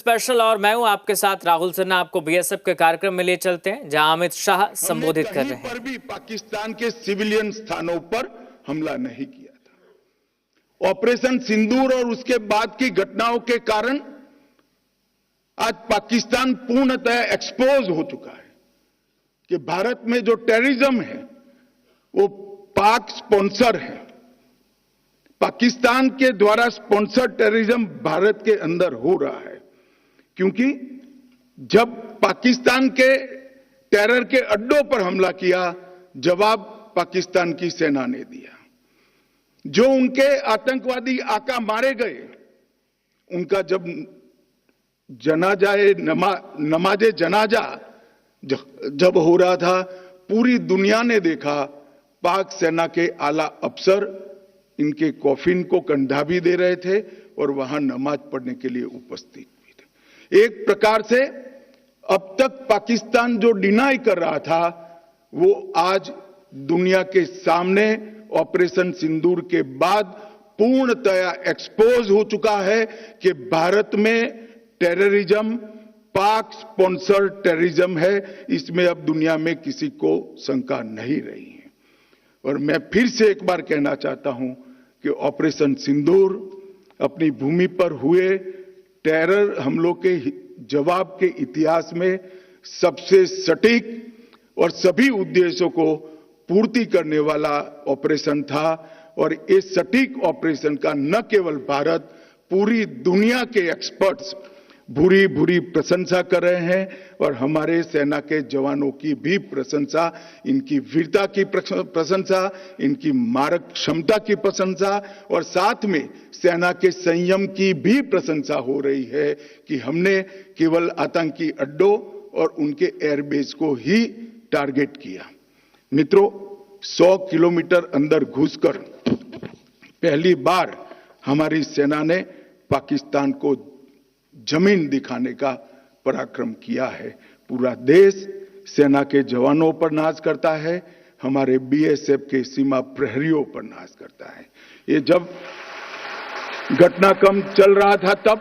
Special और मैं हूं आपके साथ राहुल सिन्हा। आपको बीएसएफ के कार्यक्रम में ले चलते हैं जहां अमित शाह संबोधित कर रहे हैं। पर भी पाकिस्तान के सिविलियन स्थानों पर हमला नहीं किया था। ऑपरेशन सिंदूर और उसके बाद की घटनाओं के कारण आज पाकिस्तान पूर्णतः एक्सपोज हो चुका है कि भारत में जो टेररिज्म है वो पाक स्पॉन्सर है। पाकिस्तान के द्वारा स्पॉन्सर टेररिज्म भारत के अंदर हो रहा है, क्योंकि जब पाकिस्तान के टेरर के अड्डों पर हमला किया, जवाब पाकिस्तान की सेना ने दिया। जो उनके आतंकवादी आका मारे गए, उनका जब नमाजे जनाजा जब हो रहा था, पूरी दुनिया ने देखा पाक सेना के आला अफसर इनके कॉफिन को कंधा भी दे रहे थे और वहां नमाज पढ़ने के लिए उपस्थित भी थे। एक प्रकार से अब तक पाकिस्तान जो डिनाई कर रहा था, वो आज दुनिया के सामने ऑपरेशन सिंदूर के बाद पूर्णतया एक्सपोज हो चुका है कि भारत में टेररिज्म पाक स्पॉन्सर टेररिज्म है। इसमें अब दुनिया में किसी को शंका नहीं रही है। और मैं फिर से एक बार कहना चाहता हूं कि ऑपरेशन सिंदूर अपनी भूमि पर हुए टेरर हमलों के जवाब के इतिहास में सबसे सटीक और सभी उद्देश्यों को पूर्ति करने वाला ऑपरेशन था। और इस सटीक ऑपरेशन का न केवल भारत, पूरी दुनिया के एक्सपर्ट्स भूरी भूरी प्रशंसा कर रहे हैं और हमारे सेना के जवानों की भी प्रशंसा, इनकी वीरता की प्रशंसा, इनकी मारक क्षमता की प्रशंसा और साथ में सेना के संयम की भी प्रशंसा हो रही है कि हमने केवल आतंकी अड्डों और उनके एयरबेस को ही टारगेट किया। मित्रों, 100 किलोमीटर अंदर घुसकर पहली बार हमारी सेना ने पाकिस्तान को जमीन दिखाने का पराक्रम किया है। पूरा देश सेना के जवानों पर नाज करता है, हमारे बीएसएफ के सीमा प्रहरियों पर नाज करता है। ये जब घटनाक्रम चल रहा था तब,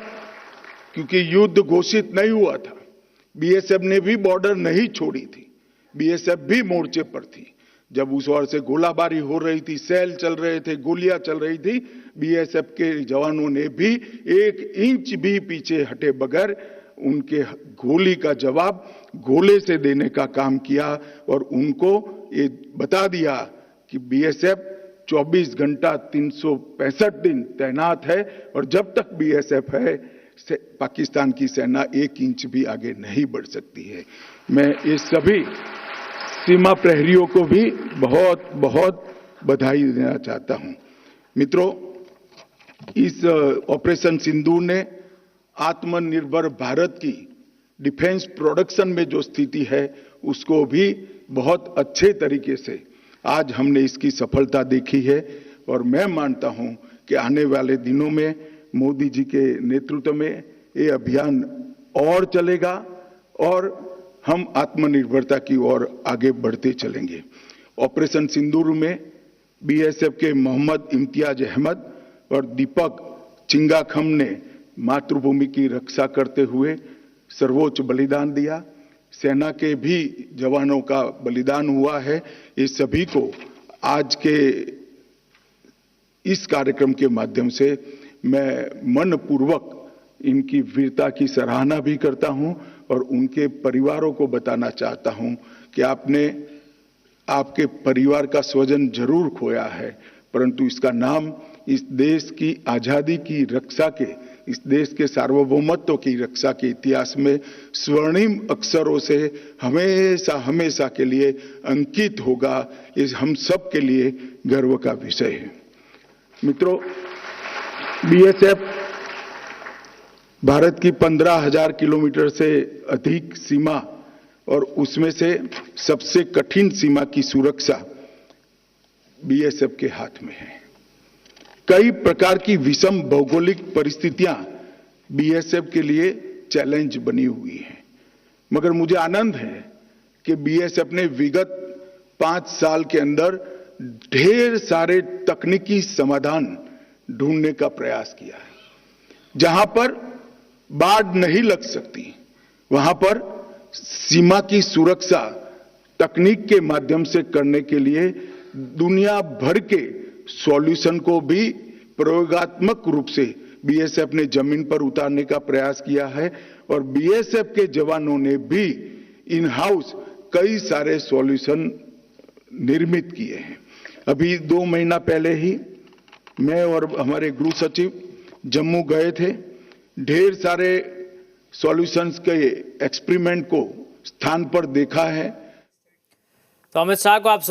क्योंकि युद्ध घोषित नहीं हुआ था, बीएसएफ ने भी बॉर्डर नहीं छोड़ी थी, बीएसएफ भी मोर्चे पर थी। जब उस ओर से गोलाबारी हो रही थी, सेल चल रहे थे, गोलियां चल रही थी, बीएसएफ के जवानों ने भी 1 इंच भी पीछे हटे बगैर उनके गोली का जवाब गोले से देने का काम किया और उनको ये बता दिया कि बीएसएफ 24 घंटा 365 दिन तैनात है और जब तक बीएसएफ है पाकिस्तान की सेना 1 इंच भी आगे नहीं बढ़ सकती है। मैं ये सभी सीमा प्रहरियों को भी बहुत बहुत बधाई देना चाहता हूं। मित्रों, इस ऑपरेशन सिंदूर ने आत्मनिर्भर भारत की डिफेंस प्रोडक्शन में जो स्थिति है उसको भी बहुत अच्छे तरीके से आज हमने इसकी सफलता देखी है। और मैं मानता हूं कि आने वाले दिनों में मोदी जी के नेतृत्व में ये अभियान और चलेगा और हम आत्मनिर्भरता की ओर आगे बढ़ते चलेंगे। ऑपरेशन सिंदूर में बीएसएफ के मोहम्मद इम्तियाज अहमद और दीपक चिंगाखम ने मातृभूमि की रक्षा करते हुए सर्वोच्च बलिदान दिया। सेना के भी जवानों का बलिदान हुआ है। ये सभी को आज के इस कार्यक्रम के माध्यम से मैं मनपूर्वक इनकी वीरता की सराहना भी करता हूं और उनके परिवारों को बताना चाहता हूं कि आपने आपके परिवार का स्वजन जरूर खोया है, परंतु इसका नाम इस देश की आजादी की रक्षा के, इस देश के सार्वभौमत्व की रक्षा के इतिहास में स्वर्णिम अक्षरों से हमेशा हमेशा के लिए अंकित होगा। ये हम सब के लिए गर्व का विषय है। मित्रों, बीएसएफ भारत की 15,000 किलोमीटर से अधिक सीमा और उसमें से सबसे कठिन सीमा की सुरक्षा बीएसएफ के हाथ में है। कई प्रकार की विषम भौगोलिक परिस्थितियां बीएसएफ के लिए चैलेंज बनी हुई हैं, मगर मुझे आनंद है कि बीएसएफ ने विगत 5 साल के अंदर ढेर सारे तकनीकी समाधान ढूंढने का प्रयास किया है। जहां पर बाढ़ नहीं लग सकती, वहां पर सीमा की सुरक्षा तकनीक के माध्यम से करने के लिए दुनिया भर के सॉल्यूशन को भी प्रयोगात्मक रूप से बीएसएफ ने जमीन पर उतारने का प्रयास किया है और बीएसएफ के जवानों ने भी इन हाउस कई सारे सॉल्यूशन निर्मित किए हैं। अभी 2 महीना पहले ही मैं और हमारे गृह सचिव जम्मू गए थे, ढेर सारे सॉल्यूशंस के एक्सपेरिमेंट को स्थान पर देखा है। तो अमित शाह को आप